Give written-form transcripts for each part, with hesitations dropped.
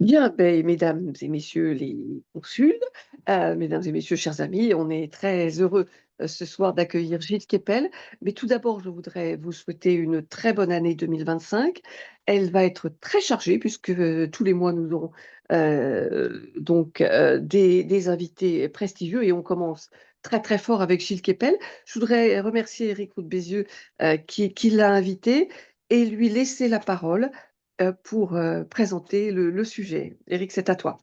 Bien, mesdames et messieurs les consuls, mesdames et messieurs, chers amis, on est très heureux, ce soir d'accueillir Gilles Kepel. Mais tout d'abord, je voudrais vous souhaiter une très bonne année 2025. Elle va être très chargée puisque, tous les mois nous aurons, des invités prestigieux et on commence très, très fort avec Gilles Kepel. Je voudrais remercier Éric Roux de Bézieux, qui l'a invité et lui laisser la parole pour présenter le sujet. Éric, c'est à toi.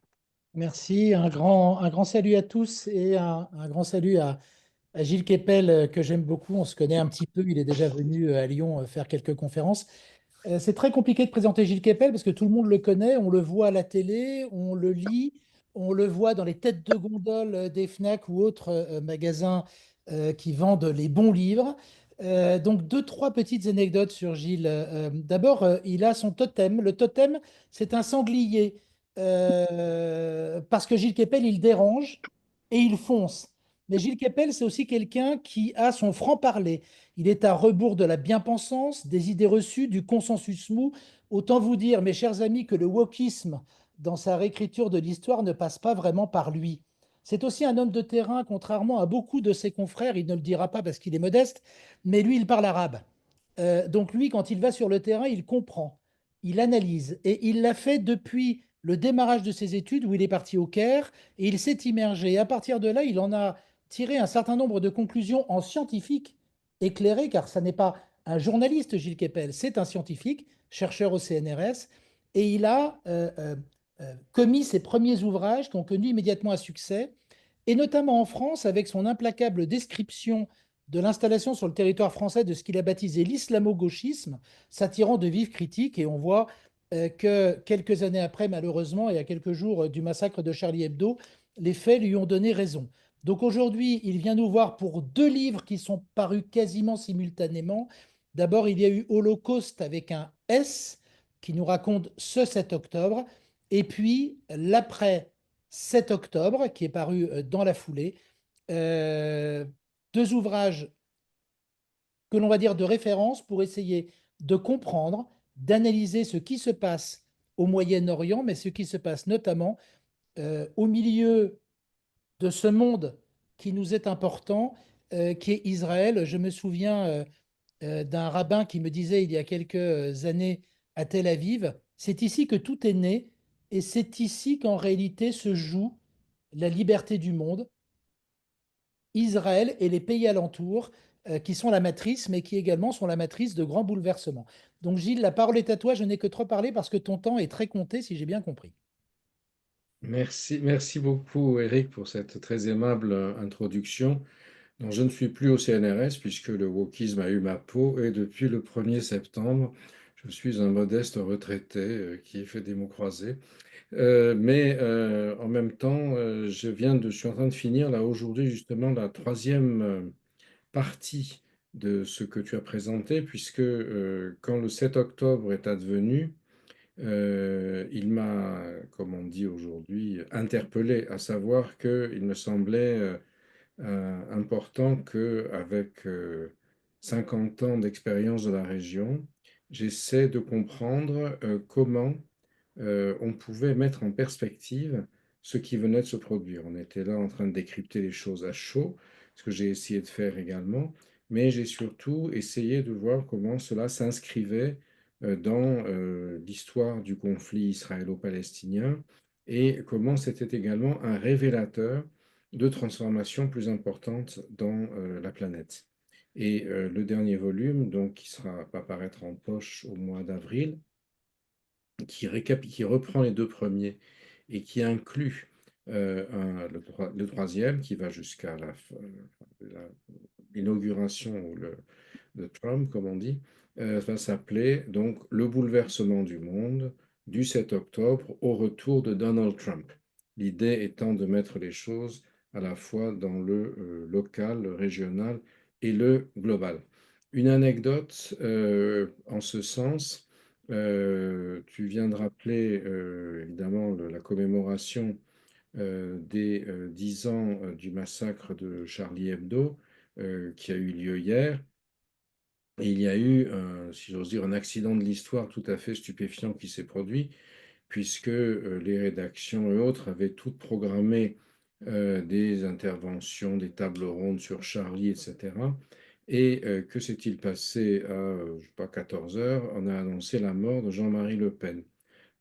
Merci, un grand salut à tous et un grand salut à Gilles Kepel que j'aime beaucoup. On se connaît un petit peu, il est déjà venu à Lyon faire quelques conférences. C'est très compliqué de présenter Gilles Kepel parce que tout le monde le connaît, on le voit à la télé, on le lit, on le voit dans les têtes de gondole des Fnac ou autres magasins qui vendent les bons livres. Donc deux, trois petites anecdotes sur Gilles. D'abord, il a son totem. Le totem, c'est un sanglier. Parce que Gilles Kepel, il dérange et il fonce. Mais Gilles Kepel, c'est aussi quelqu'un qui a son franc-parler. Il est à rebours de la bien-pensance, des idées reçues, du consensus mou. Autant vous dire, mes chers amis, que le wokisme, dans sa réécriture de l'histoire, ne passe pas vraiment par lui. C'est aussi un homme de terrain, contrairement à beaucoup de ses confrères. Il ne le dira pas parce qu'il est modeste, mais lui, il parle arabe. Donc lui, quand il va sur le terrain, il comprend, il analyse. Et il l'a fait depuis le démarrage de ses études, où il est parti au Caire, et il s'est immergé. Et à partir de là, il en a tiré un certain nombre de conclusions en scientifique éclairé, car ça n'est pas un journaliste, Gilles Kepel, c'est un scientifique, chercheur au CNRS, et il a commis ses premiers ouvrages qui ont connu immédiatement un succès, et notamment en France, avec son implacable description de l'installation sur le territoire français de ce qu'il a baptisé l'islamo-gauchisme, s'attirant de vives critiques, et on voit que quelques années après, malheureusement, et à quelques jours du massacre de Charlie Hebdo, les faits lui ont donné raison. Donc aujourd'hui, il vient nous voir pour deux livres qui sont parus quasiment simultanément. D'abord, il y a eu Holocauste avec un S qui nous raconte ce 7 octobre, et puis l'après 7 octobre qui est paru dans la foulée. Euh, Deux ouvrages que l'on va dire de référence pour essayer de comprendre, d'analyser ce qui se passe au Moyen-Orient, mais ce qui se passe notamment au milieu de ce monde qui nous est important, qui est Israël. Je me souviens d'un rabbin qui me disait il y a quelques années à Tel Aviv, c'est ici que tout est né et c'est ici qu'en réalité se joue la liberté du monde, Israël et les pays alentours, qui sont la matrice, mais qui également sont la matrice de grands bouleversements. Donc Gilles, la parole est à toi, je n'ai que trop parlé parce que ton temps est très compté, si j'ai bien compris. Merci beaucoup, Eric, pour cette très aimable introduction. Donc, je ne suis plus au CNRS puisque le wokisme a eu ma peau et depuis le 1er septembre, je suis un modeste retraité qui fait des mots croisés. En même temps, je suis en train de finir là aujourd'hui justement la troisième partie de ce que tu as présenté, puisque quand le 7 octobre est advenu, il m'a, comme on dit aujourd'hui, interpellé, à savoir qu'il me semblait important qu'avec 50 ans d'expérience de la région, j'essaie de comprendre comment on pouvait mettre en perspective ce qui venait de se produire. On était là en train de décrypter les choses à chaud, ce que j'ai essayé de faire également, mais j'ai surtout essayé de voir comment cela s'inscrivait dans l'histoire du conflit israélo-palestinien et comment c'était également un révélateur de transformations plus importantes dans la planète. Et le dernier volume, donc, qui sera, va paraître en poche au mois d'avril, qui reprend les deux premiers et qui inclut le troisième qui va jusqu'à l'inauguration ou de Trump, comme on dit, va s'appeler donc Le bouleversement du monde du 7 octobre au retour de Donald Trump. L'idée étant de mettre les choses à la fois dans le local, le régional et le global. Une anecdote en ce sens, tu viens de rappeler évidemment la commémoration des 10 ans du massacre de Charlie Hebdo qui a eu lieu hier. Et il y a eu, si j'ose dire, un accident de l'histoire tout à fait stupéfiant qui s'est produit, puisque les rédactions et autres avaient toutes programmé des interventions, des tables rondes sur Charlie, etc. Et que s'est-il passé à, je sais pas, 14 heures? On a annoncé la mort de Jean-Marie Le Pen.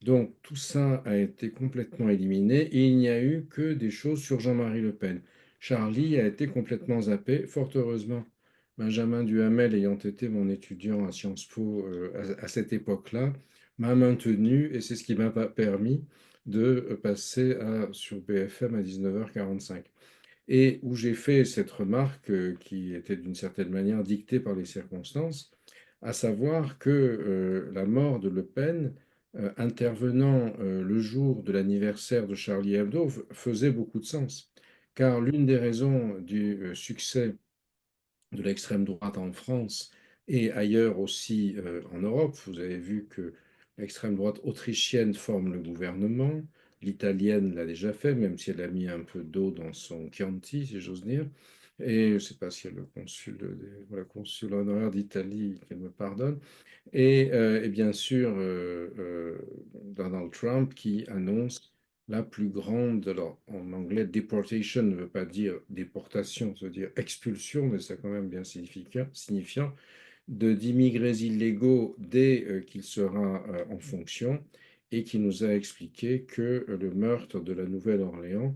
Donc tout ça a été complètement éliminé et il n'y a eu que des choses sur Jean-Marie Le Pen. Charlie a été complètement zappé, fort heureusement. Benjamin Duhamel, ayant été mon étudiant à Sciences Po à cette époque-là, m'a maintenu et c'est ce qui m'a permis de passer sur BFM à 19h45. Et où j'ai fait cette remarque qui était d'une certaine manière dictée par les circonstances, à savoir que la mort de Le Pen, intervenant le jour de l'anniversaire de Charlie Hebdo, faisait beaucoup de sens. Car l'une des raisons du succès de l'extrême droite en France et ailleurs aussi en Europe. Vous avez vu que l'extrême droite autrichienne forme le gouvernement, l'italienne l'a déjà fait, même si elle a mis un peu d'eau dans son Chianti, si j'ose dire. Et je ne sais pas si le consul, voilà, consul honoraire d'Italie, qu'elle me pardonne. Et bien sûr, Donald Trump qui annonce la plus grande, alors en anglais, deportation ne veut pas dire déportation, ça veut dire expulsion, mais c'est quand même bien signifiant d'immigrés illégaux dès qu'il sera en fonction et qui nous a expliqué que le meurtre de la Nouvelle-Orléans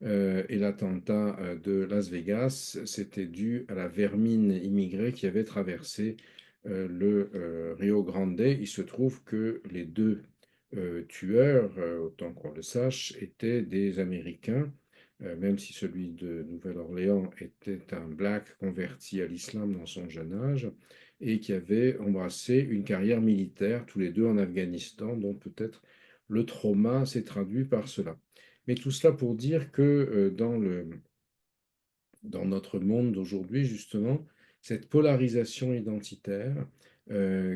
et l'attentat de Las Vegas, c'était dû à la vermine immigrée qui avait traversé le Rio Grande. Il se trouve que les deux tueurs, autant qu'on le sache, étaient des Américains, même si celui de Nouvelle-Orléans était un black converti à l'islam dans son jeune âge et qui avaient embrassé une carrière militaire, tous les deux en Afghanistan, dont peut-être le trauma s'est traduit par cela. Mais tout cela pour dire que dans notre monde d'aujourd'hui, justement, cette polarisation identitaire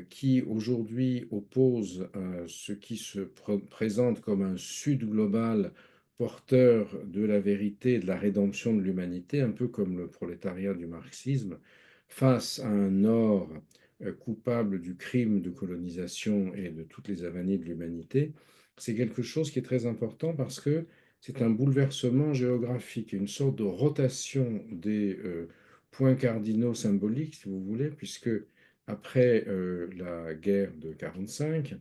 qui aujourd'hui oppose ce qui se présente comme un Sud global porteur de la vérité et de la rédemption de l'humanité, un peu comme le prolétariat du marxisme, face à un Nord coupable du crime de colonisation et de toutes les avanies de l'humanité, c'est quelque chose qui est très important parce que c'est un bouleversement géographique, une sorte de rotation des points cardinaux symboliques, si vous voulez, puisque après la guerre de 45,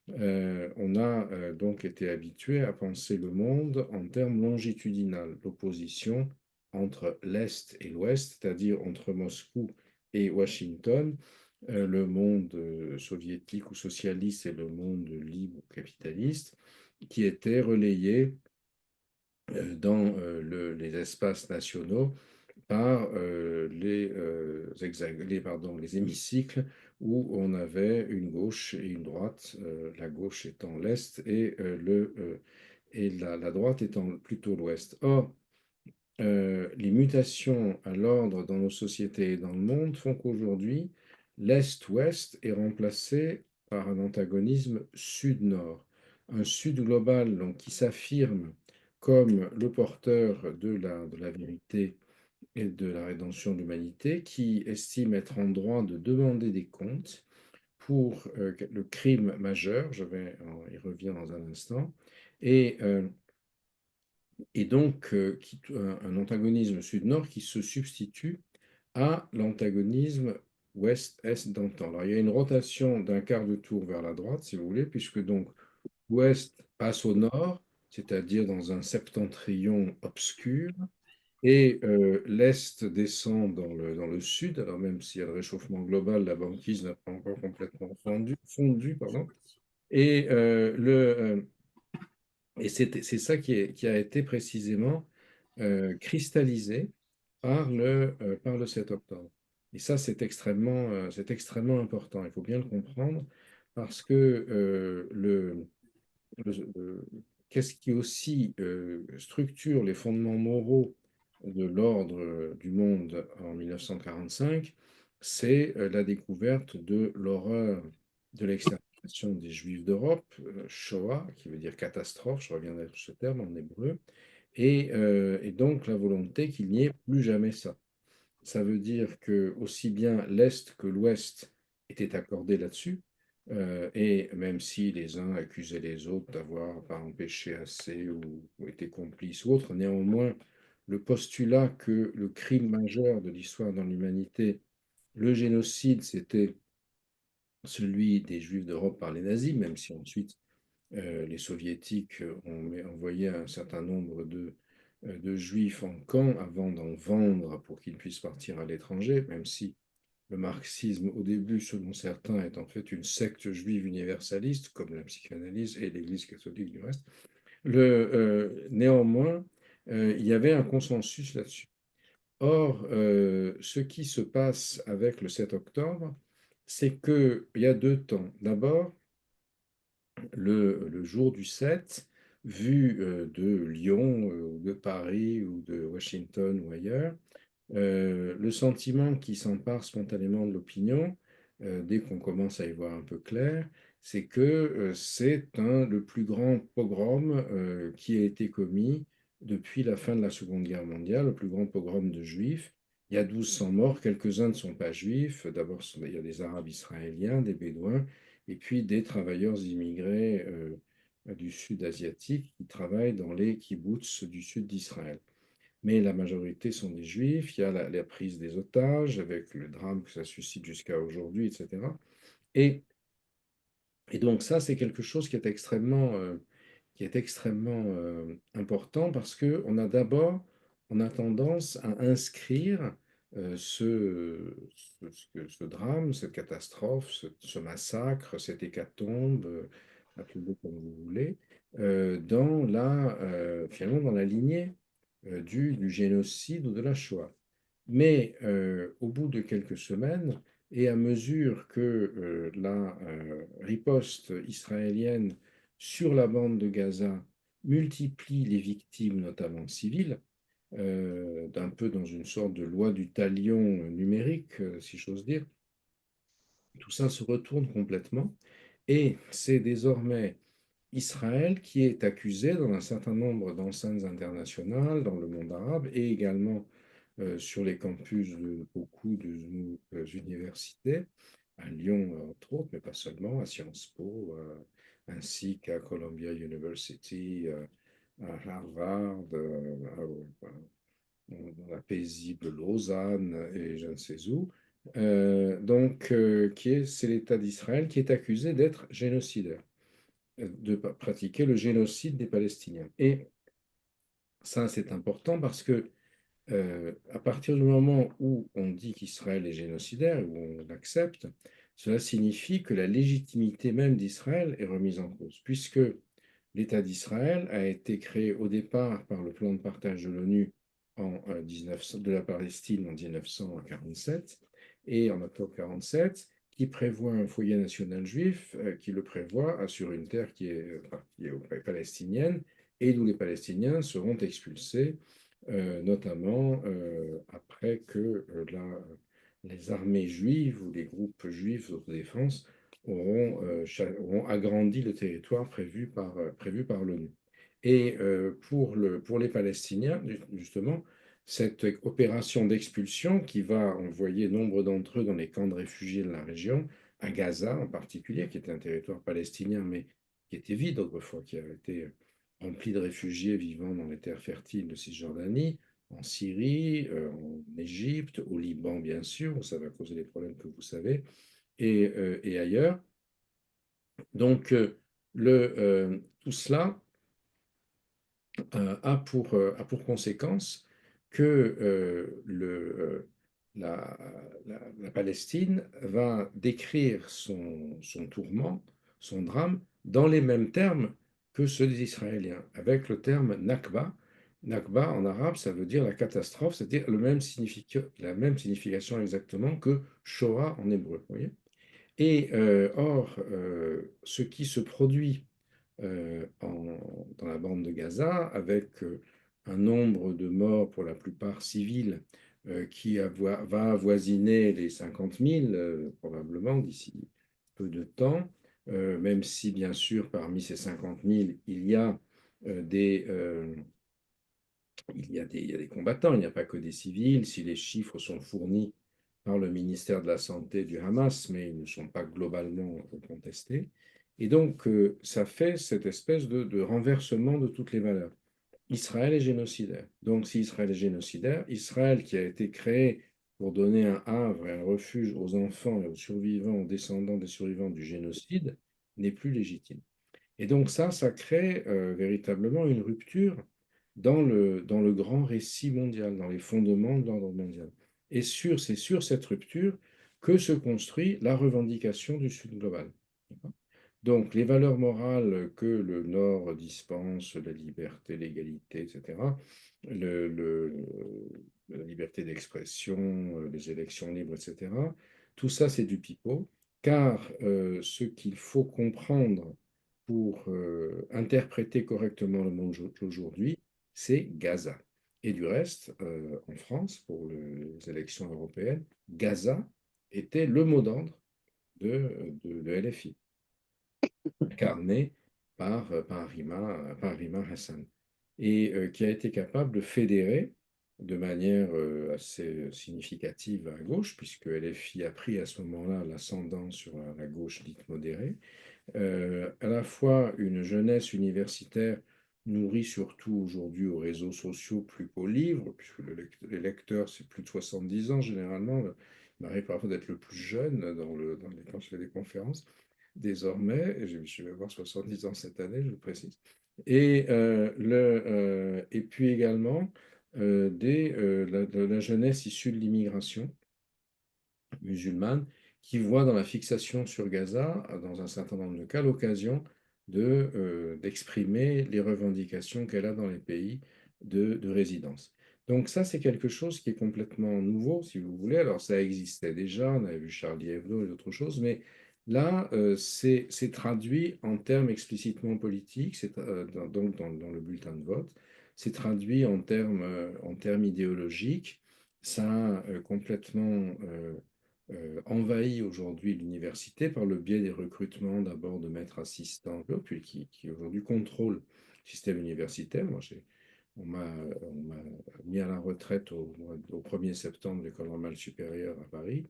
on a donc été habitué à penser le monde en termes longitudinal, l'opposition entre l'Est et l'Ouest, c'est-à-dire entre Moscou et Washington, le monde soviétique ou socialiste et le monde libre ou capitaliste, qui était relayé dans les espaces nationaux par les hémicycles où on avait une gauche et une droite, la gauche étant l'Est et la droite étant plutôt l'Ouest. Or, les mutations à l'ordre dans nos sociétés et dans le monde font qu'aujourd'hui, l'Est-Ouest est remplacé par un antagonisme Sud-Nord. Un Sud global donc, qui s'affirme comme le porteur de la vérité et de la rédemption de l'humanité, qui estime être en droit de demander des comptes pour le crime majeur, je vais y revenir dans un instant, et et donc un antagonisme sud-nord qui se substitue à l'antagonisme ouest-est d'antan. Alors il y a une rotation d'un quart de tour vers la droite, si vous voulez, puisque donc l'ouest passe au nord, c'est-à-dire dans un septentrion obscur, et l'est descend dans le sud. Alors même s'il y a le réchauffement global, la banquise n'a pas encore complètement fondu, pardon. Et et c'est ça qui a été précisément cristallisé par le 7 octobre. Et ça, c'est extrêmement important. Il faut bien le comprendre parce que le- qu'est-ce qui aussi structure les fondements moraux de l'ordre du monde en 1945, c'est la découverte de l'horreur de l'extermination des Juifs d'Europe, Shoah, qui veut dire catastrophe, je reviendrai sur ce terme en hébreu, et donc la volonté qu'il n'y ait plus jamais ça. Ça veut dire que aussi bien l'Est que l'Ouest étaient accordés là-dessus. Et même si les uns accusaient les autres d'avoir pas empêché assez ou été complices ou autres, néanmoins, le postulat que le crime majeur de l'histoire dans l'humanité, le génocide, c'était celui des Juifs d'Europe par les nazis, même si ensuite les Soviétiques ont envoyé un certain nombre de Juifs en camp avant d'en vendre pour qu'ils puissent partir à l'étranger, même si le marxisme, au début, selon certains, est en fait une secte juive universaliste, comme la psychanalyse et l'Église catholique du reste. Néanmoins, il y avait un consensus là-dessus. Or, ce qui se passe avec le 7 octobre, c'est qu'il y a deux temps. D'abord, le jour du 7, vu de Lyon, ou de Paris, ou de Washington, ou ailleurs, le sentiment qui s'empare spontanément de l'opinion, dès qu'on commence à y voir un peu clair, c'est que c'est le plus grand pogrom qui a été commis depuis la fin de la Seconde Guerre mondiale, le plus grand pogrom de juifs. Il y a 1200 morts, quelques-uns ne sont pas juifs. D'abord, il y a des Arabes israéliens, des Bédouins, et puis des travailleurs immigrés du sud asiatique qui travaillent dans les kibboutz du sud d'Israël. Mais la majorité sont des juifs, il y a la prise des otages avec le drame que ça suscite jusqu'à aujourd'hui, etc. Et, et donc ça, c'est quelque chose qui est extrêmement important parce que on a tendance à inscrire ce drame, cette catastrophe, ce massacre, cette hécatombe, appelez-le comme vous voulez, finalement dans la lignée du génocide ou de la Shoah. Mais au bout de quelques semaines, et à mesure que la riposte israélienne sur la bande de Gaza multiplie les victimes, notamment civiles, d'un peu dans une sorte de loi du talion numérique, si j'ose dire, tout ça se retourne complètement. Et c'est désormais Israël qui est accusé dans un certain nombre d'enceintes internationales, dans le monde arabe et également sur les campus de beaucoup de nos universités, à Lyon entre autres, mais pas seulement, à Sciences Po, ainsi qu'à Columbia University, à Harvard, dans la paisible Lausanne et je ne sais où. C'est l'État d'Israël qui est accusé d'être génocidaire, de pratiquer le génocide des Palestiniens. Et ça, c'est important parce que à partir du moment où on dit qu'Israël est génocidaire, où on l'accepte, cela signifie que la légitimité même d'Israël est remise en cause, puisque l'État d'Israël a été créé au départ par le plan de partage de l'ONU de la Palestine en 1947 et en octobre 1947, qui prévoit un foyer national juif, qui le prévoit sur une terre qui est palestinienne et d'où les Palestiniens seront expulsés notamment après que les armées juives ou les groupes juifs d'autodéfense auront agrandi le territoire prévu par l'ONU. Et pour les Palestiniens, justement, cette opération d'expulsion qui va envoyer nombre d'entre eux dans les camps de réfugiés de la région, à Gaza en particulier, qui était un territoire palestinien, mais qui était vide autrefois, qui avait été rempli de réfugiés vivant dans les terres fertiles de Cisjordanie, en Syrie, en Égypte, au Liban, bien sûr, où ça va causer les problèmes que vous savez, et ailleurs. Donc, tout cela a pour conséquence que la, la Palestine va décrire son tourment, son drame, dans les mêmes termes que ceux des Israéliens, avec le terme Nakba. Nakba en arabe, ça veut dire la catastrophe, c'est-à-dire la même signification exactement que Shoah en hébreu. Vous voyez. Et ce qui se produit dans la bande de Gaza, avec un nombre de morts pour la plupart civils va avoisiner les 50 000 probablement d'ici peu de temps, même si bien sûr parmi ces 50 000 il y a des combattants, il n'y a pas que des civils. Si les chiffres sont fournis par le ministère de la Santé du Hamas, mais ils ne sont pas globalement contestés. Et donc, ça fait cette espèce de renversement de toutes les valeurs. Israël est génocidaire. Donc, si Israël est génocidaire, Israël qui a été créé pour donner un havre et un refuge aux enfants et aux survivants, aux descendants des survivants du génocide, n'est plus légitime. Et donc ça crée véritablement une rupture dans le grand récit mondial, dans les fondements de l'ordre mondial. Et c'est sur cette rupture que se construit la revendication du Sud global. Donc, les valeurs morales que le Nord dispense, la liberté, l'égalité, etc., la liberté d'expression, les élections libres, etc., tout ça, c'est du pipeau, car ce qu'il faut comprendre pour interpréter correctement le monde d'aujourd'hui, c'est Gaza. Et du reste, en France, pour les élections européennes, Gaza était le mot d'ordre de LFI incarné par Rima Hassan, et qui a été capable de fédérer de manière assez significative à gauche, puisque LFI a pris à ce moment-là l'ascendant sur la gauche dite modérée, à la fois une jeunesse universitaire nourrie surtout aujourd'hui aux réseaux sociaux plus qu'aux livres, puisque les lecteurs, c'est plus de 70 ans généralement. Il m'arrive parfois d'être le plus jeune quand je fais des conférences. Désormais, je vais avoir 70 ans cette année, je le précise. Et puis également la jeunesse issue de l'immigration musulmane qui voit dans la fixation sur Gaza, dans un certain nombre de cas, l'occasion d'exprimer les revendications qu'elle a dans les pays de résidence. Donc ça, c'est quelque chose qui est complètement nouveau, si vous voulez. Alors ça existait déjà, on avait vu Charlie Hebdo et d'autres choses, mais là, c'est traduit en termes explicitement politiques, donc dans le bulletin de vote, c'est traduit en termes idéologiques, ça a complètement envahit aujourd'hui l'université par le biais des recrutements d'abord de maîtres assistants, puis qui aujourd'hui contrôlent le système universitaire. On m'a mis à la retraite au 1er septembre de l'École normale supérieure à Paris,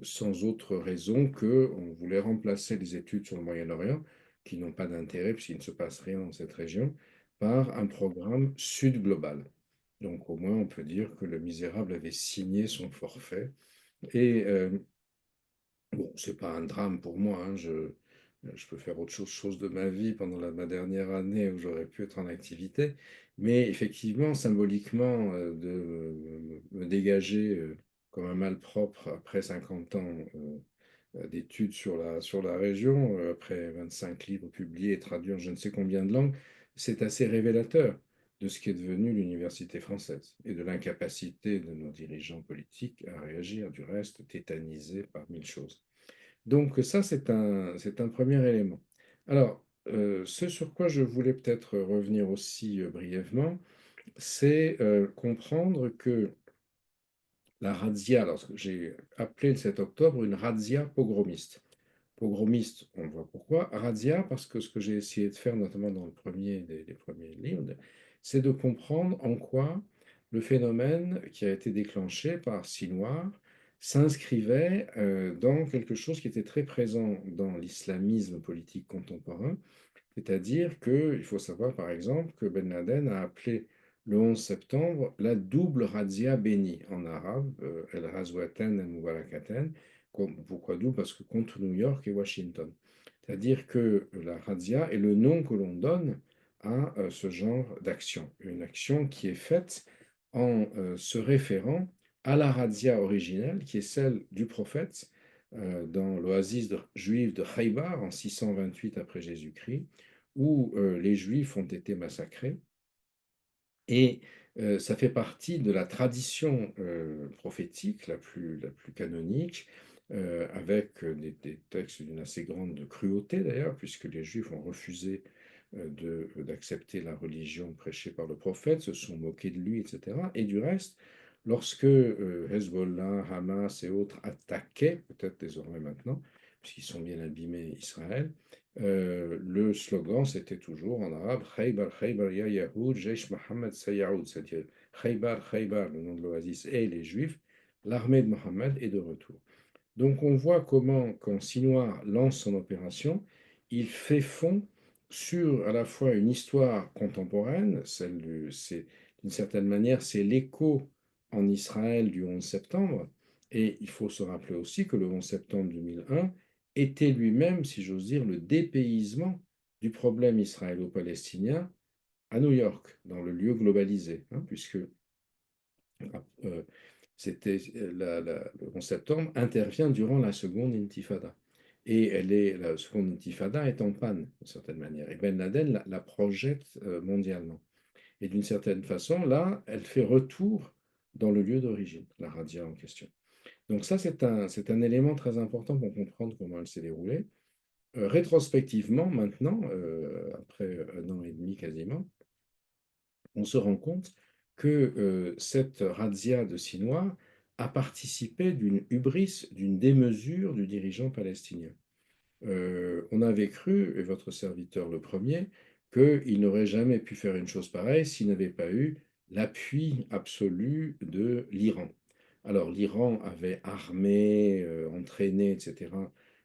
sans autre raison qu'on voulait remplacer les études sur le Moyen-Orient, qui n'ont pas d'intérêt puisqu'il ne se passe rien dans cette région, par un programme Sud global. Donc au moins on peut dire que le misérable avait signé son forfait et bon, c'est pas un drame pour moi, hein, je peux faire autre chose de ma vie pendant ma dernière année où j'aurais pu être en activité, mais effectivement, symboliquement, de me dégager comme un malpropre après 50 ans d'études sur la région, après 25 livres publiés et traduits en je ne sais combien de langues, c'est assez révélateur de ce qui est devenu l'université française et de l'incapacité de nos dirigeants politiques à réagir, du reste tétanisés par mille choses. Donc ça, c'est un premier élément. Alors, ce sur quoi je voulais peut-être revenir aussi brièvement, c'est comprendre que la razzia, alors j'ai appelé le 7 octobre une razzia pogromiste. Pogromiste, on voit pourquoi. Razzia, parce que ce que j'ai essayé de faire, notamment dans le premier des premiers livres, c'est de comprendre en quoi le phénomène qui a été déclenché par Sinoir s'inscrivait dans quelque chose qui était très présent dans l'islamisme politique contemporain, c'est-à-dire qu'il faut savoir, par exemple, que Ben Laden a appelé le 11 septembre la double razzia bénie en arabe, El Razwaten El Mubarakaten. Pourquoi double? Parce que contre New York et Washington. C'est-à-dire que la razzia est le nom que l'on donne à ce genre d'action. Une action qui est faite en se référant à la razzia originelle, qui est celle du prophète dans l'oasis juive de Khaybar en 628 après Jésus-Christ, où les Juifs ont été massacrés. Et ça fait partie de la tradition prophétique la plus canonique, avec des textes d'une assez grande cruauté d'ailleurs, puisque les Juifs ont refusé d'accepter la religion prêchée par le prophète, se sont moqués de lui, etc. Et du reste, lorsque Hezbollah, Hamas et autres attaquaient, peut-être désormais maintenant, puisqu'ils sont bien abîmés Israël, le slogan, c'était toujours en arabe Khaybar, Khaybar, ya Yahoud, Jaish Mohammed Sayaoud, c'est-à-dire Khaybar, Khaybar, le nom de l'oasis, et les Juifs l'armée de Mohammed est de retour. Donc on voit comment, quand Sinwar lance son opération, il fait fond sur à la fois une histoire contemporaine, d'une certaine manière, c'est l'écho en Israël du 11 septembre, et il faut se rappeler aussi que le 11 septembre 2001 était lui-même, si j'ose dire, le dépaysement du problème israélo-palestinien à New York, dans le lieu globalisé, hein, puisque euh, le 11 septembre intervient durant la seconde intifada. Et la seconde intifada est en panne, d'une certaine manière. Et Ben Laden la projette mondialement. Et d'une certaine façon, là, elle fait retour dans le lieu d'origine, la radia en question. Donc ça, c'est un élément très important pour comprendre comment elle s'est déroulée. Rétrospectivement, maintenant, après un an et demi quasiment, on se rend compte que cette razzia de Sinois a participé d'une hubris, d'une démesure du dirigeant palestinien. On avait cru, et votre serviteur le premier, qu'il n'aurait jamais pu faire une chose pareille s'il n'avait pas eu l'appui absolu de l'Iran. Alors l'Iran avait armé, entraîné, etc.,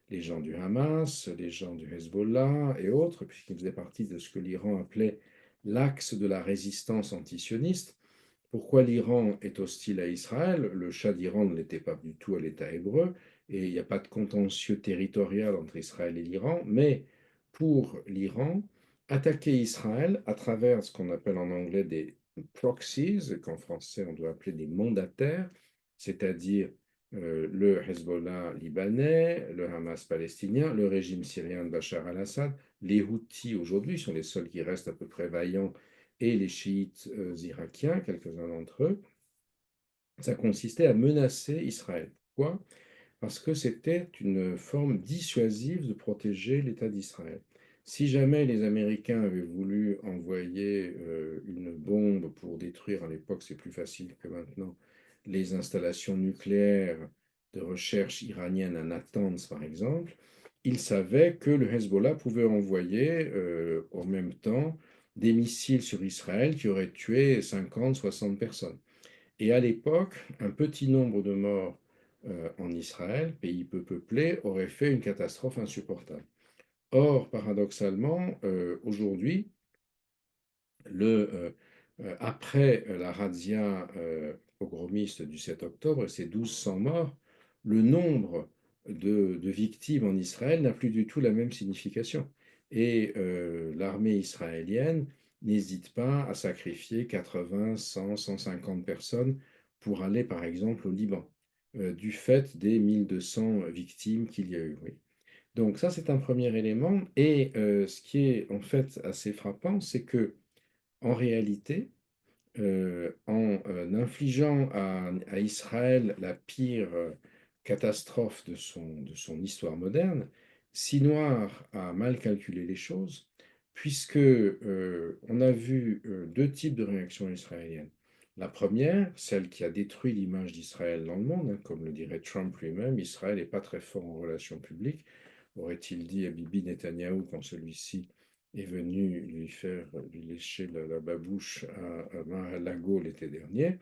les gens du Hamas, les gens du Hezbollah et autres, puisqu'ils faisaient partie de ce que l'Iran appelait l'axe de la résistance antisioniste. Pourquoi l'Iran est hostile à Israël? Le Shah d'Iran ne l'était pas du tout à l'État hébreu, et il n'y a pas de contentieux territorial entre Israël et l'Iran, mais pour l'Iran, attaquer Israël à travers ce qu'on appelle en anglais des proxies, qu'en français on doit appeler des mandataires, c'est-à-dire le Hezbollah libanais, le Hamas palestinien, le régime syrien de Bachar al-Assad, les Houthis aujourd'hui sont les seuls qui restent à peu près vaillants, et les chiites irakiens, quelques-uns d'entre eux, ça consistait à menacer Israël. Pourquoi? Parce que c'était une forme dissuasive de protéger l'État d'Israël. Si jamais les Américains avaient voulu envoyer une bombe pour détruire, à l'époque c'est plus facile que maintenant, les installations nucléaires de recherche iraniennes à Natanz par exemple, ils savaient que le Hezbollah pouvait envoyer en même temps des missiles sur Israël qui auraient tué 50, 60 personnes. Et à l'époque, un petit nombre de morts en Israël, pays peu peuplé, aurait fait une catastrophe insupportable. Or, paradoxalement, aujourd'hui, après la razzia pogromiste du 7 octobre, ces 1200 morts, le nombre de victimes en Israël n'a plus du tout la même signification. Et l'armée israélienne n'hésite pas à sacrifier 80, 100, 150 personnes pour aller, par exemple, au Liban, du fait des 1200 victimes qu'il y a eu. Oui. Donc ça, c'est un premier élément. Et ce qui est en fait assez frappant, c'est que en réalité, en infligeant à Israël la pire catastrophe de son histoire moderne, Sinwar a mal calculé les choses, puisque on a vu deux types de réactions israéliennes. La première, celle qui a détruit l'image d'Israël dans le monde, hein, comme le dirait Trump lui-même, Israël n'est pas très fort en relations publiques, aurait-il dit à Bibi Netanyahou quand celui-ci est venu lui lécher la babouche à Mar-a-Lago l'été dernier.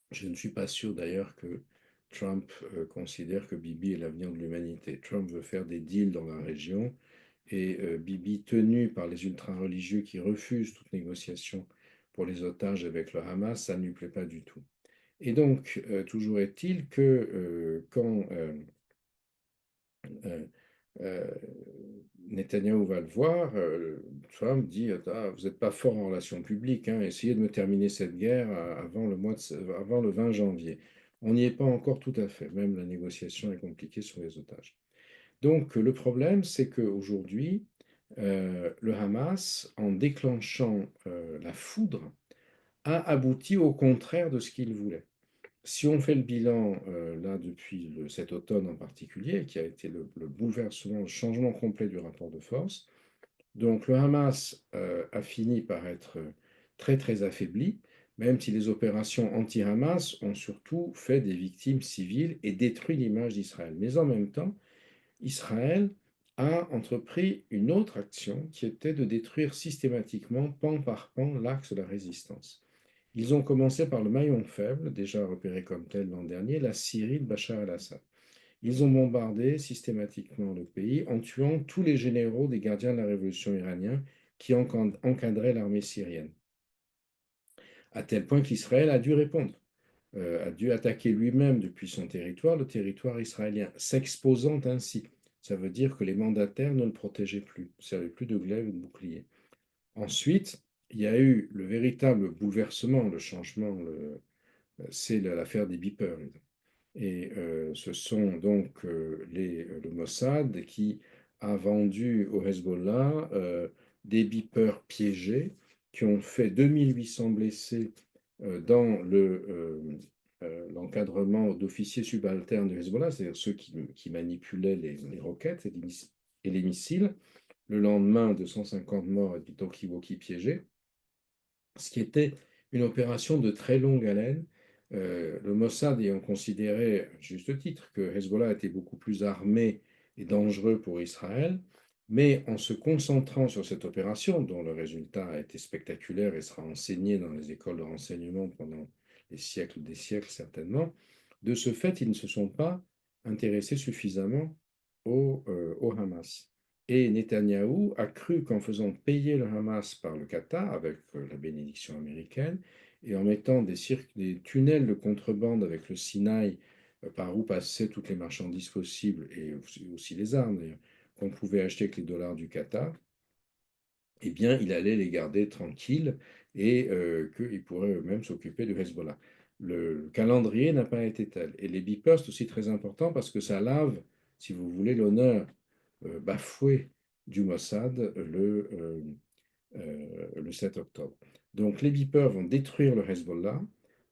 Je ne suis pas sûr d'ailleurs que Trump considère que Bibi est l'avenir de l'humanité. Trump veut faire des deals dans la région et Bibi, tenu par les ultra-religieux qui refusent toute négociation pour les otages avec le Hamas, ça ne lui plaît pas du tout. Et donc, toujours est-il que quand euh, euh, Netanyahou va le voir, Trump dit ah, vous n'êtes pas fort en relations publiques, hein, essayez de me terminer cette guerre avant le 20 janvier. On n'y est pas encore tout à fait, même la négociation est compliquée sur les otages. Donc le problème, c'est qu'aujourd'hui, le Hamas, en déclenchant la foudre, a abouti au contraire de ce qu'il voulait. Si on fait le bilan, là, depuis cet automne en particulier, qui a été le bouleversement, le changement complet du rapport de force, donc le Hamas a fini par être très très affaibli, même si les opérations anti-Hamas ont surtout fait des victimes civiles et détruit l'image d'Israël. Mais en même temps, Israël a entrepris une autre action qui était de détruire systématiquement, pan par pan, l'axe de la résistance. Ils ont commencé par le maillon faible, déjà repéré comme tel l'an dernier, la Syrie de Bachar el-Assad. Ils ont bombardé systématiquement le pays en tuant tous les généraux des gardiens de la révolution iranienne qui encadraient l'armée syrienne, à tel point qu'Israël a dû répondre, a dû attaquer lui-même depuis son territoire, le territoire israélien, s'exposant ainsi. Ça veut dire que les mandataires ne le protégeaient plus, ne servaient plus de glaive et de bouclier. Ensuite, il y a eu le véritable bouleversement, le changement, c'est l'affaire des beepers. Et ce sont donc le Mossad qui a vendu au Hezbollah des beepers piégés qui ont fait 2800 blessés dans l'encadrement d'officiers subalternes du Hezbollah, c'est-à-dire ceux qui manipulaient les roquettes et les missiles. Le lendemain, 250 morts et des talkie-walkie piégés, ce qui était une opération de très longue haleine. Le Mossad ayant considéré, à juste titre, que Hezbollah était beaucoup plus armé et dangereux pour Israël, mais en se concentrant sur cette opération, dont le résultat a été spectaculaire et sera enseigné dans les écoles de renseignement pendant des siècles des siècles certainement, de ce fait, ils ne se sont pas intéressés suffisamment au Hamas. Et Netanyahou a cru qu'en faisant payer le Hamas par le Qatar, avec la bénédiction américaine, et en mettant des tunnels de contrebande avec le Sinaï, par où passaient toutes les marchandises possibles, et aussi les armes d'ailleurs, qu'on pouvait acheter avec les dollars du Qatar, eh bien, il allait les garder tranquilles et qu'ils pourraient eux-mêmes s'occuper du Hezbollah. Le calendrier n'a pas été tel. Et les beepers, c'est aussi très important parce que ça lave, si vous voulez, l'honneur bafoué du Mossad le 7 octobre. Donc les beepers vont détruire le Hezbollah.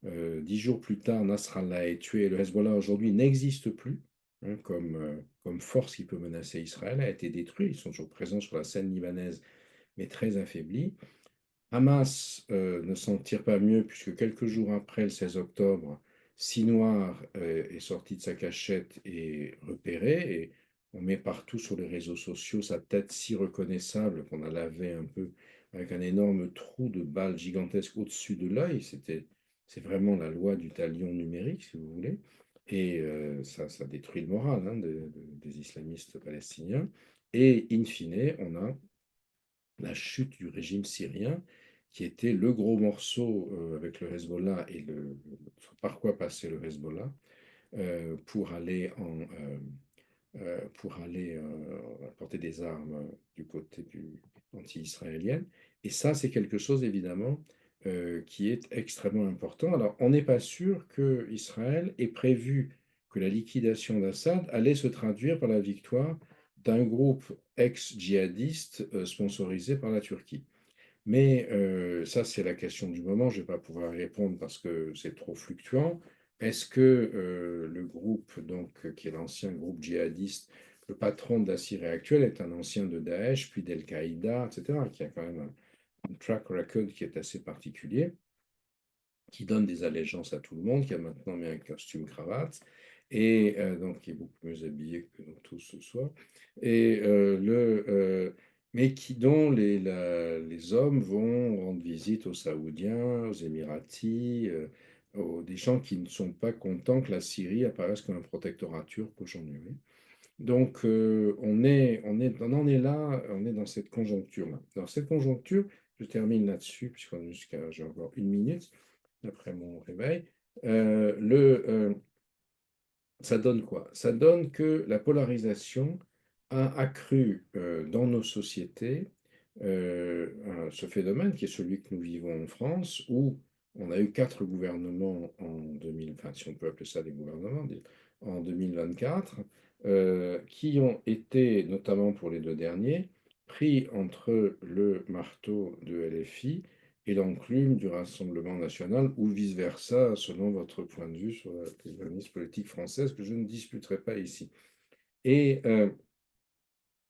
10 jours plus tard, Nasrallah est tué. Le Hezbollah aujourd'hui n'existe plus hein, comme force qui peut menacer Israël, a été détruit. Ils sont toujours présents sur la scène libanaise, mais très affaiblis. Hamas ne s'en tire pas mieux puisque quelques jours après, le 16 octobre, Sinoir est sorti de sa cachette et repéré. Et on met partout sur les réseaux sociaux sa tête si reconnaissable qu'on a lavé un peu avec un énorme trou de balle gigantesque au-dessus de l'œil. C'est vraiment la loi du talion numérique, si vous voulez. Et ça détruit le moral hein, des islamistes palestiniens. Et in fine, on a la chute du régime syrien, qui était le gros morceau avec le Hezbollah et par quoi passait le Hezbollah pour aller apporter des armes du côté anti-israélien. Et ça, c'est quelque chose évidemment qui est extrêmement important. Alors, on n'est pas sûr que Israël ait prévu que la liquidation d'Assad allait se traduire par la victoire d'un groupe ex-djihadiste sponsorisé par la Turquie. Mais ça, c'est la question du moment. Je ne vais pas pouvoir y répondre parce que c'est trop fluctuant. Est-ce que le groupe, donc, qui est l'ancien groupe djihadiste, le patron de la Syrie actuelle est un ancien de Daesh, puis d'Al-Qaïda, etc., qui a quand même un track record qui est assez particulier, qui donne des allégeances à tout le monde, qui a maintenant mis un costume-cravate, et donc qui est beaucoup mieux habillé que nous tous ce soir, et mais dont les hommes vont rendre visite aux Saoudiens, aux Émiratis, des gens qui ne sont pas contents que la Syrie apparaisse comme un protectorat turc aujourd'hui. Oui. Donc on en est là, on est dans cette conjoncture-là. Dans cette conjoncture, je termine là-dessus, puisqu'on est j'ai encore 1 minute après mon réveil. Ça donne quoi? Ça donne que la polarisation a accru dans nos sociétés ce phénomène qui est celui que nous vivons en France, où on a eu 4 gouvernements en 2000, enfin si on peut appeler ça des gouvernements, en 2024, qui ont été, notamment pour les 2 derniers, pris entre le marteau de LFI et l'enclume du Rassemblement national, ou vice-versa, selon votre point de vue sur la l'organisme politique française, que je ne disputerai pas ici. Et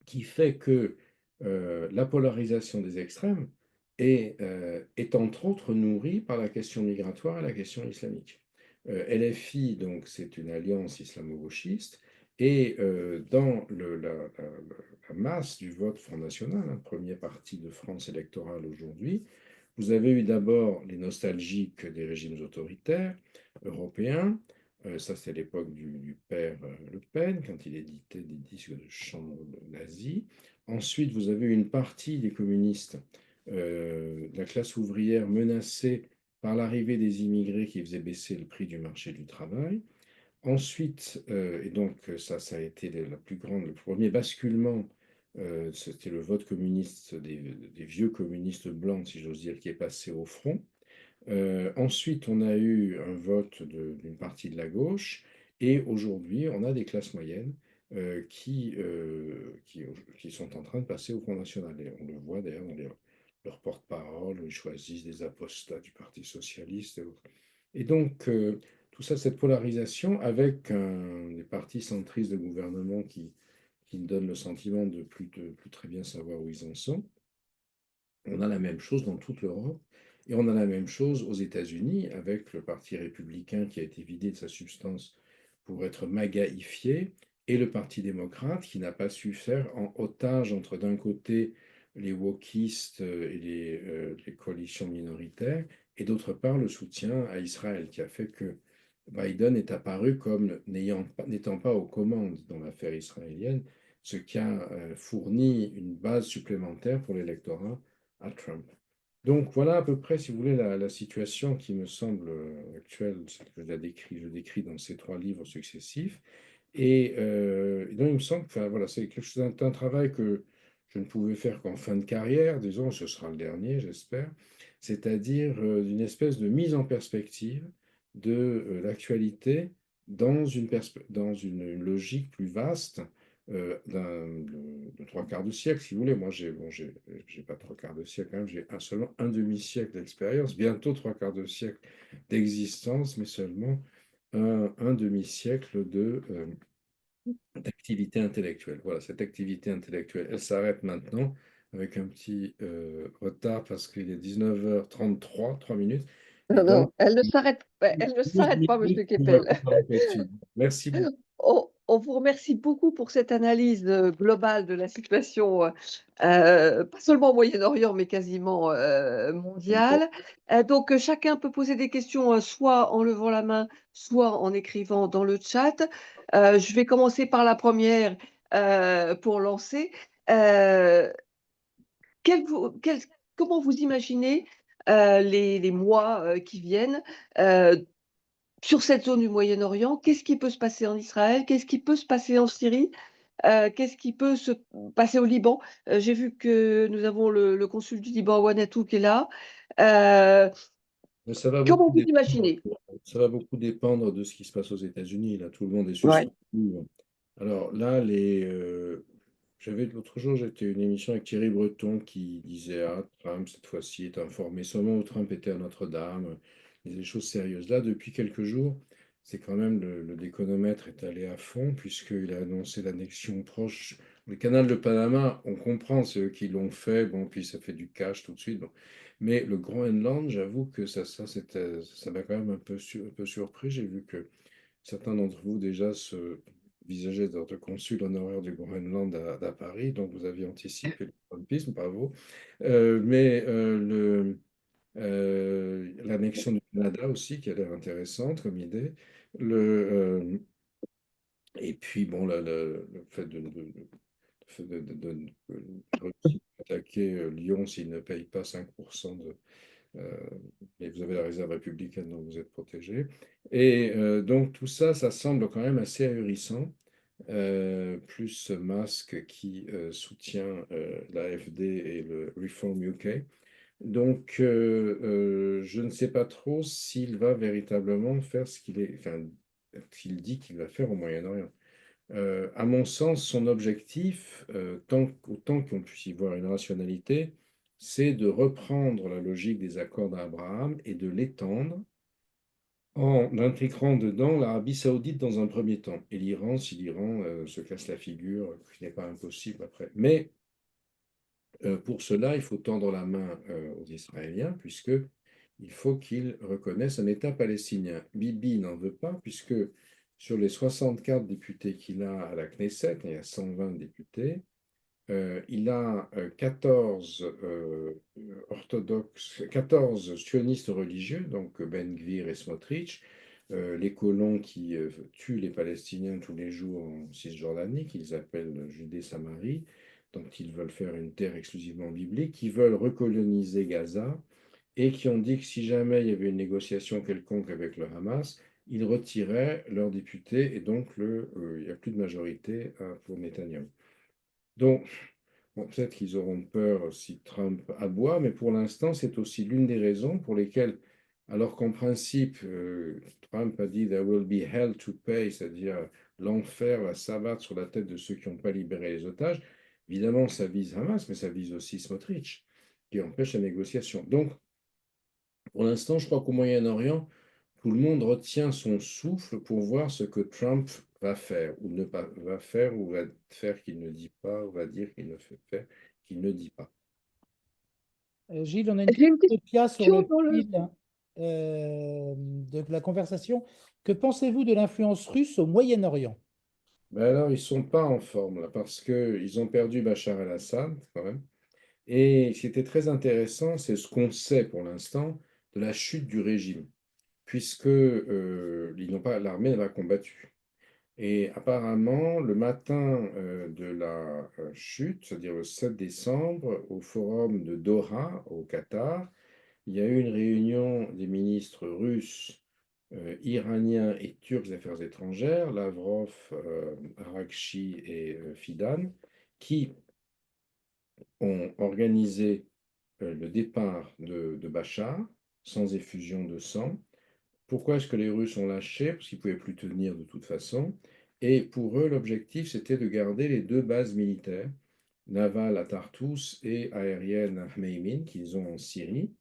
qui fait que la polarisation des extrêmes est entre autres nourrie par la question migratoire et la question islamique. LFI, donc, c'est une alliance islamo-gauchiste, et dans la masse du vote Front National, premier parti de France électorale aujourd'hui, vous avez eu d'abord les nostalgiques des régimes autoritaires européens. Ça, c'est l'époque du père Le Pen, quand il éditait des disques de chants nazis. Ensuite, vous avez eu une partie des communistes, de la classe ouvrière menacée par l'arrivée des immigrés qui faisaient baisser le prix du marché du travail. Ensuite, et donc ça a été le premier basculement, c'était le vote communiste des vieux communistes blancs, si j'ose dire, qui est passé au front. Ensuite, on a eu un vote d'une partie de la gauche, et aujourd'hui, on a des classes moyennes qui sont en train de passer au Front National. Et on le voit d'ailleurs dans leurs porte-parole, où ils choisissent des apostats du Parti socialiste et autres. Et donc, tout ça, cette polarisation avec des partis centristes de gouvernement qui donnent le sentiment de plus très bien savoir où ils en sont. On a la même chose dans toute l'Europe et on a la même chose aux États-Unis avec le Parti républicain qui a été vidé de sa substance pour être magaïfié et le Parti démocrate qui n'a pas su faire en otage entre d'un côté les wokistes et les coalitions minoritaires et d'autre part le soutien à Israël qui a fait que Biden est apparu comme n'étant pas aux commandes dans l'affaire israélienne, ce qui a fourni une base supplémentaire pour l'électorat à Trump. Donc voilà à peu près, si vous voulez, la situation qui me semble actuelle, celle que je décris dans ces trois livres successifs. Et donc il me semble que enfin, voilà, c'est quelque chose d'un travail que je ne pouvais faire qu'en fin de carrière, disons, ce sera le dernier, j'espère, c'est-à-dire d'une espèce de mise en perspective de l'actualité dans une logique plus vaste de trois quarts de siècle, si vous voulez. Moi, j'ai pas trois quarts de siècle, hein, j'ai seulement un demi-siècle d'expérience, bientôt trois quarts de siècle d'existence, mais seulement un demi-siècle d'activité intellectuelle. Voilà, cette activité intellectuelle, elle s'arrête maintenant avec un petit retard parce qu'il est 19h33, 3 minutes. Et Non, donc, non, elle ne 12 s'arrête pas, monsieur minutes pour Keppel. répondre à vos questions. Merci beaucoup. On vous remercie beaucoup pour cette analyse, globale de la situation, pas seulement au Moyen-Orient, mais quasiment, mondiale. Donc, chacun peut poser des questions, soit en levant la main, soit en écrivant dans le chat. Je vais commencer par la première, pour lancer. Heu, quel vous quel Comment vous imaginez, les mois, qui viennent, heu, sur cette zone du Moyen-Orient? Qu'est-ce qui peut se passer en Israël? Qu'est-ce qui peut se passer en Syrie? Qu'est-ce qui peut se passer au Liban? J'ai vu que nous avons le consul du Liban, Ouanatou, qui est là. Heu, Mais Comment vous imaginez? ça va beaucoup dépendre de ce qui se passe aux États-Unis. Là, tout le monde est Ouais. suspendu. Alors là, l'autre jour, j'étais à une émission avec Thierry Breton qui disait: Ah, Trump, cette fois-ci, est informé. Ce moment où Trump était à Notre-Dame, il disait des choses sérieuses. Là, depuis quelques jours, c'est quand même le déconomètre est allé à fond, puisqu'il a annoncé l'annexion proche. Le canal de Panama, on comprend, c'est eux qui l'ont fait, bon, puis ça fait du cash tout de suite. Bon. Mais le Groenland, j'avoue que ça m'a quand même un peu surpris. J'ai vu que certains d'entre vous déjà se envisageaient d'être consul honoraire du Groenland à Paris, donc vous aviez anticipé le Trumpisme, bravo. L'annexion du Canada aussi, qui a l'air intéressante comme idée. Et puis, bon, le fait que la Russie attaquer Lyon s'il ne paye pas 5% euh, et vous avez la réserve républicaine, donc vous êtes protégé. Et donc tout ça, ça semble quand même assez ahurissant. Plus Musk qui soutient l'AfD et le Reform UK. Donc je ne sais pas trop s'il va véritablement faire enfin, ce qu'il dit qu'il va faire au Moyen-Orient. À mon sens, son objectif, autant qu'on puisse y voir une rationalité, c'est de reprendre la logique des accords d'Abraham et de l'étendre en intégrant dedans l'Arabie saoudite dans un premier temps, et l'Iran si l'Iran se casse la figure, ce qui n'est pas impossible après. Mais pour cela, il faut tendre la main aux Israéliens, puisque il faut qu'ils reconnaissent un État palestinien. Bibi n'en veut pas, puisque sur les 64 députés qu'il a à la Knesset, il y a 120 députés, Il a 14 orthodoxes, 14 sionistes religieux, donc Ben Gvir et Smotrich, les colons qui tuent les Palestiniens tous les jours en Cisjordanie, qu'ils appellent Judée-Samarie, dont ils veulent faire une terre exclusivement biblique, qui veulent recoloniser Gaza et qui ont dit que si jamais il y avait une négociation quelconque avec le Hamas, ils retiraient leurs députés et donc il n'y a plus de majorité pour Netanyahou. Donc, bon, peut-être qu'ils auront peur si Trump aboie, mais pour l'instant, c'est aussi l'une des raisons pour lesquelles, alors qu'en principe, Trump a dit There will be hell to pay, c'est-à-dire l'enfer va s'abattre sur la tête de ceux qui n'ont pas libéré les otages. Évidemment, ça vise Hamas, mais ça vise aussi Smotrich, qui empêche la négociation. Donc, pour l'instant, je crois qu'au Moyen-Orient, tout le monde retient son souffle pour voir ce que Trump va faire ou ne pas va faire ou va faire qu'il ne dit pas ou va dire qu'il ne fait faire qu'il ne dit pas. Gilles, on a une J'ai une question de Pia sur question le dans le... fil de la conversation. Que pensez-vous de l'influence russe au Moyen-Orient? Ben alors, ils ne sont pas en forme là, parce qu'ils ont perdu Bachar el-Assad quand même. Et ce qui était très intéressant, c'est ce qu'on sait pour l'instant de la chute du régime, puisque ils n'ont pas, l'armée n'a pas combattu. Et apparemment, le matin de la chute, c'est-à-dire le 7 décembre, au forum de Doha, au Qatar, il y a eu une réunion des ministres russes, iraniens et turcs des Affaires étrangères, Lavrov, Araghchi et Fidan, qui ont organisé le départ de Bachar sans effusion de sang. Pourquoi est-ce que les Russes ont lâché? Parce qu'ils ne pouvaient plus tenir de toute façon. Et pour eux, l'objectif, c'était de garder les deux bases militaires, navales à Tartous et aériennes à Hmeimim, qu'ils ont en Syrie.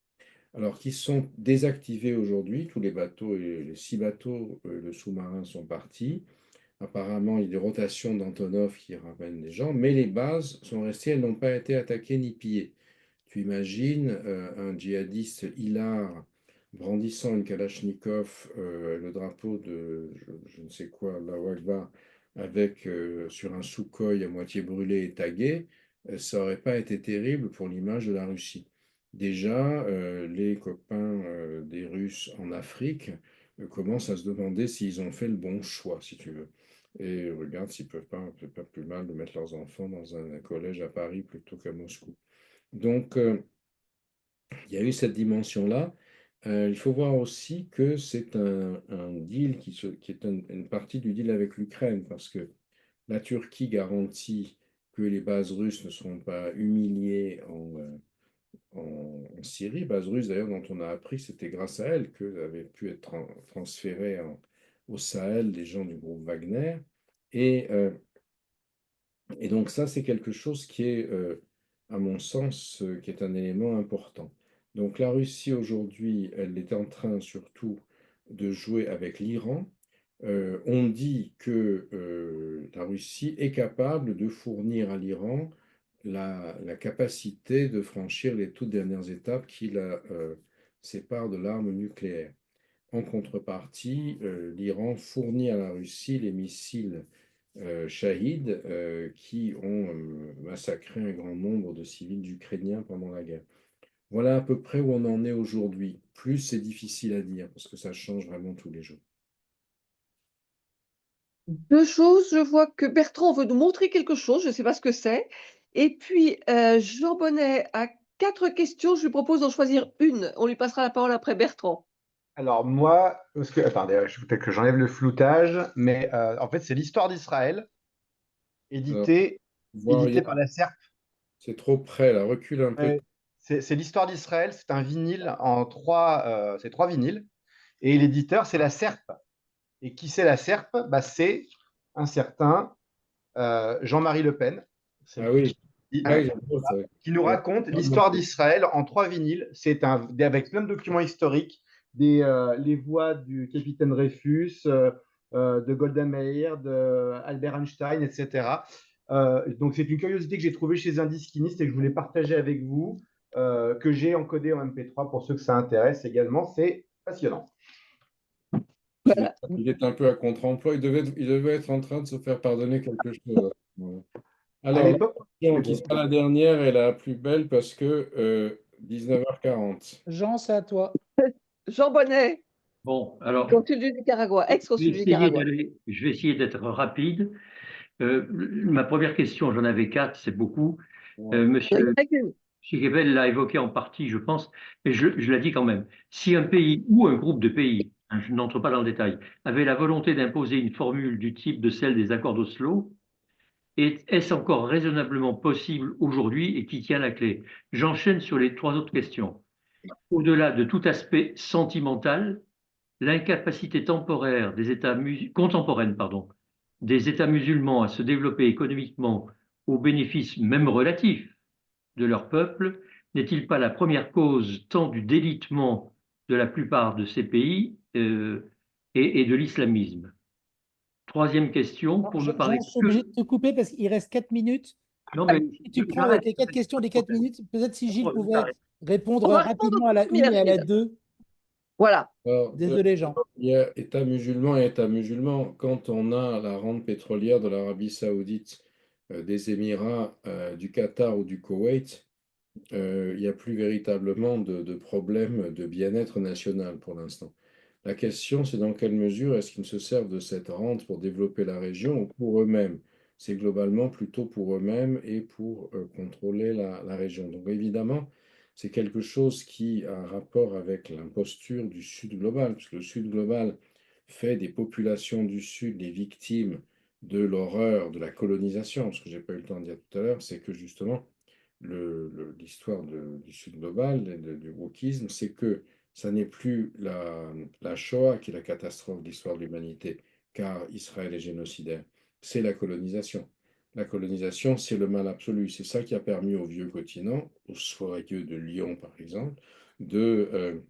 Alors, qui sont désactivés aujourd'hui. Tous les bateaux, les 6 bateaux, le sous-marin sont partis. Apparemment, il y a des rotations d'Antonov qui ramènent des gens, mais les bases sont restées, elles n'ont pas été attaquées ni pillées. Tu imagines un djihadiste hilar brandissant une Kalachnikov, le drapeau de je ne sais quoi, la Wagba, avec sur un Sukhoi à moitié brûlé et tagué, ça n'aurait pas été terrible pour l'image de la Russie. Déjà, les copains des Russes en Afrique commencent à se demander s'ils ont fait le bon choix, si tu veux. Et regarde s'ils peuvent pas, c'est pas plus mal de mettre leurs enfants dans un collège à Paris plutôt qu'à Moscou. Donc, il y a eu cette dimension-là. Il faut voir aussi que c'est un deal qui est une partie du deal avec l'Ukraine, parce que la Turquie garantit que les bases russes ne seront pas humiliées en Syrie, bases russes d'ailleurs dont on a appris, c'était grâce à elle que avaient pu être transférés au Sahel les gens du groupe Wagner. Et, euh, et donc ça, c'est quelque chose qui est, à mon sens, qui est un élément important. Donc la Russie aujourd'hui, elle est en train surtout de jouer avec l'Iran. On dit que la Russie est capable de fournir à l'Iran la capacité de franchir les toutes dernières étapes qui la séparent de l'arme nucléaire. En contrepartie, l'Iran fournit à la Russie les missiles Shahid qui ont massacré un grand nombre de civils ukrainiens pendant la guerre. Voilà à peu près où on en est aujourd'hui. Plus c'est difficile à dire parce que ça change vraiment tous les jours. Deux choses, je vois que Bertrand veut nous montrer quelque chose, je ne sais pas ce que c'est. Et puis, Jean Bonnet a 4 questions, je lui propose d'en choisir une. On lui passera la parole après Bertrand. Alors moi, attendez, peut-être que j'enlève le floutage, mais en fait c'est l'histoire d'Israël, Alors, édité, voir édité rien, par la SERP. c'est trop près là, recule un peu. Ouais. C'est l'histoire d'Israël, c'est un vinyle en c'est 3 vinyles, et l'éditeur c'est la SERP. Et qui c'est la SERP? Bah, c'est un certain Jean-Marie Le Pen. C'est le Ah petit oui, qui, ah, j'adore ça. qui nous Ouais. raconte l'histoire d'Israël en 3 vinyles. C'est avec plein de documents historiques, les voix du capitaine Dreyfus, de Golda Meir, de Albert Einstein, etc. Donc c'est une curiosité que j'ai trouvée chez un disquiniste et que je voulais partager avec vous, que j'ai encodé en MP3 pour ceux que ça intéresse également. C'est passionnant. Voilà. Il est un peu à contre-emploi. Il devait être en train de se faire pardonner quelque chose. Voilà. À Alors, la l'époque, question qui sera la dernière est la plus belle parce que 19h40. Jean, c'est à toi. Jean Bonnet, Bon, alors, consul du Nicaragua, ex-consul du Nicaragua. je vais essayer d'être rapide. Ma première question, j'en avais 4, c'est beaucoup. Il y en Monsieur a qu'une. Chiquebel l'a évoqué en partie, je pense, mais je l'ai dit quand même. Si un pays ou un groupe de pays, hein, je n'entre pas dans le détail, avait la volonté d'imposer une formule du type de celle des accords d'Oslo, est-ce encore raisonnablement possible aujourd'hui et qui tient la clé? J'enchaîne sur les 3 autres questions. Au-delà de tout aspect sentimental, l'incapacité temporaire des contemporaine, des États musulmans à se développer économiquement au bénéfice même relatif de leur peuple n'est-il pas la première cause tant du délitement de la plupart de ces pays et de l'islamisme? Troisième question, pour ne Jean, parler je suis que... obligé de te couper parce qu'il reste 4 minutes. Non, mais Si tu prends avec j'arrête. les 4 questions des 4 minutes, peut-être si Gilles pouvait J'arrête. répondre On va répondre rapidement aux à la premières, 1 et à la Gilles. 2. Voilà. Alors, Désolé, Jean. il y a État musulman et État musulman. Quand on a la rente pétrolière de l'Arabie Saoudite, des Émirats, du Qatar ou du Koweït, il n'y a plus véritablement de problème de bien-être national pour l'instant. La question, c'est dans quelle mesure est-ce qu'ils se servent de cette rente pour développer la région ou pour eux-mêmes? C'est globalement plutôt pour eux-mêmes et pour contrôler la région. Donc évidemment, c'est quelque chose qui a un rapport avec l'imposture du Sud global, puisque le Sud global fait des populations du Sud les victimes de l'horreur de la colonisation. Ce que j'ai pas eu le temps de dire tout à l'heure, c'est que justement, l'histoire du Sud global, du wokisme, c'est que ça n'est plus la Shoah qui est la catastrophe de l'histoire de l'humanité, car Israël est génocidaire, c'est la colonisation. La colonisation, c'est le mal absolu. C'est ça qui a permis au vieux continent, aux Sforaïeux de Lyon par exemple, de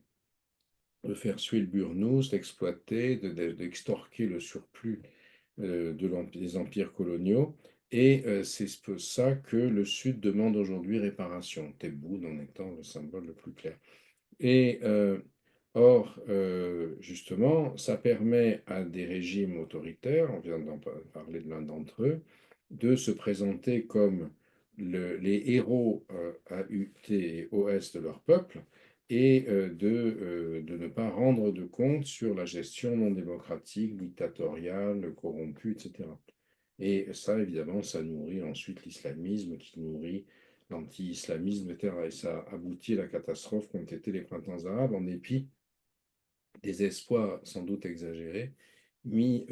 faire suer le burnous, d'exploiter, d'extorquer le surplus des empires coloniaux. Et c'est pour ça que le Sud demande aujourd'hui réparation, Tebboune en étant le symbole le plus clair. Et or, justement, ça permet à des régimes autoritaires, on vient d'en parler de l'un d'entre eux, de se présenter comme les héros AUT et OS de leur peuple et de ne pas rendre de compte sur la gestion non démocratique, dictatoriale, corrompue, etc. Et ça, évidemment, ça nourrit ensuite l'islamisme qui nourrit l'anti-islamisme, etc. Et ça aboutit à la catastrophe qu'ont été les printemps arabes, en dépit des espoirs sans doute exagérés mis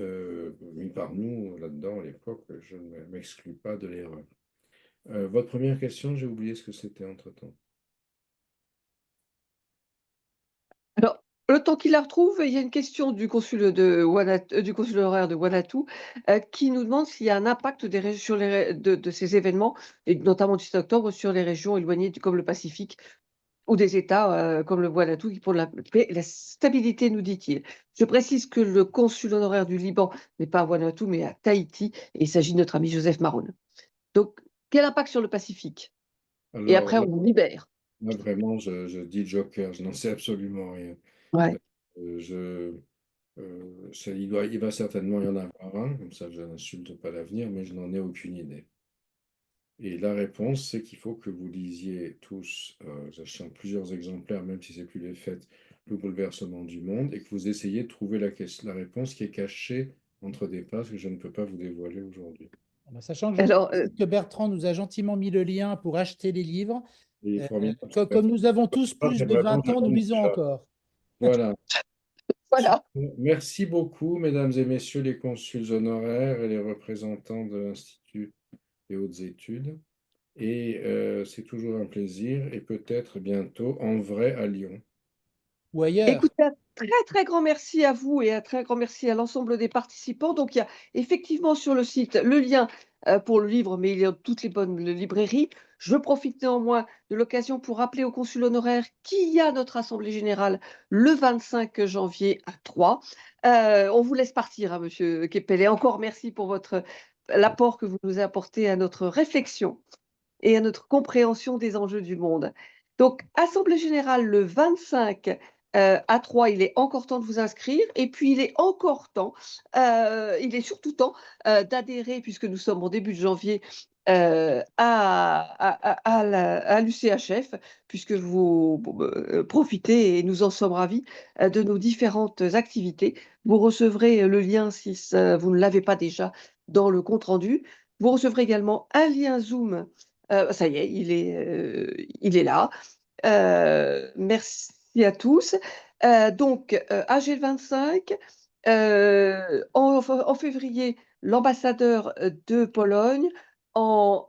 par nous là-dedans à l'époque. Je ne m'exclus pas de l'erreur. Votre première question, j'ai oublié ce que c'était entre-temps. Alors, le temps qu'il la retrouve, il y a une question du consul du consul honoraire de Vanuatu qui nous demande s'il y a un impact sur de ces événements, et notamment du 6 octobre, sur les régions éloignées comme le Pacifique ou des États comme le Vanuatu qui pour la paix et la stabilité, nous dit-il. Je précise que le consul honoraire du Liban n'est pas à Vanuatu, mais à Tahiti, et il s'agit de notre ami Joseph Maroun. Donc, quel impact sur le Pacifique? Et Alors après, on vous libère. là vraiment, je dis Joker, je n'en sais absolument rien. Ouais. Il va certainement y en avoir un, comme ça je n'insulte pas l'avenir, mais je n'en ai aucune idée. Et la réponse, c'est qu'il faut que vous lisiez tous, j'achète plusieurs exemplaires, même si c'est plus les fêtes, Le bouleversement du monde, et que vous essayiez de trouver la réponse qui est cachée entre des pages que je ne peux pas vous dévoiler aujourd'hui. Sachant que je Alors, précise que Bertrand nous a gentiment mis le lien pour acheter les livres. Et formidable, Comme nous avons tous plus c'est de vraiment 20 ans, nous lisons déjà. encore. Voilà. voilà. Merci beaucoup, mesdames et messieurs les consuls honoraires et les représentants de l'Institut des hautes études. Et c'est toujours un plaisir, et peut-être bientôt en vrai à Lyon. Ou ailleurs. Écoutez, un très, très grand merci à vous et un très grand merci à l'ensemble des participants. Donc, il y a effectivement sur le site le lien pour le livre, mais il y a toutes les bonnes librairies. Je profite néanmoins de l'occasion pour rappeler au consul honoraire qu'il y a notre assemblée générale le 25 janvier à 3. On vous laisse partir, hein, Monsieur Keppel. Et encore merci pour l'apport que vous nous apportez à notre réflexion et à notre compréhension des enjeux du monde. Donc, assemblée générale le 25 à 3, il est encore temps de vous inscrire. Et puis, il est encore temps, il est surtout temps d'adhérer, puisque nous sommes en début de janvier, à l'UCHF, puisque vous profitez, et nous en sommes ravis, de nos différentes activités. Vous recevrez le lien, si vous ne l'avez pas déjà, dans le compte-rendu. Vous recevrez également un lien Zoom. Ça y est, il est là. Merci à tous. Donc, AG25, en février, l'ambassadeur de Pologne. En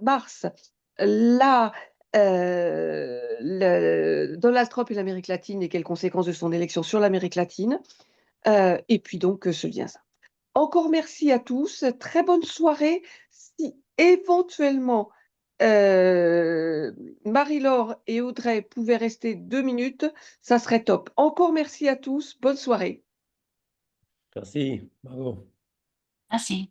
mars, Donald Trump et l'Amérique latine et quelles conséquences de son élection sur l'Amérique latine. Et puis donc ce lien ça. Encore merci à tous. Très bonne soirée. Si éventuellement Marie-Laure et Audrey pouvaient rester 2 minutes, ça serait top. Encore merci à tous. Bonne soirée. Merci, bravo. Merci.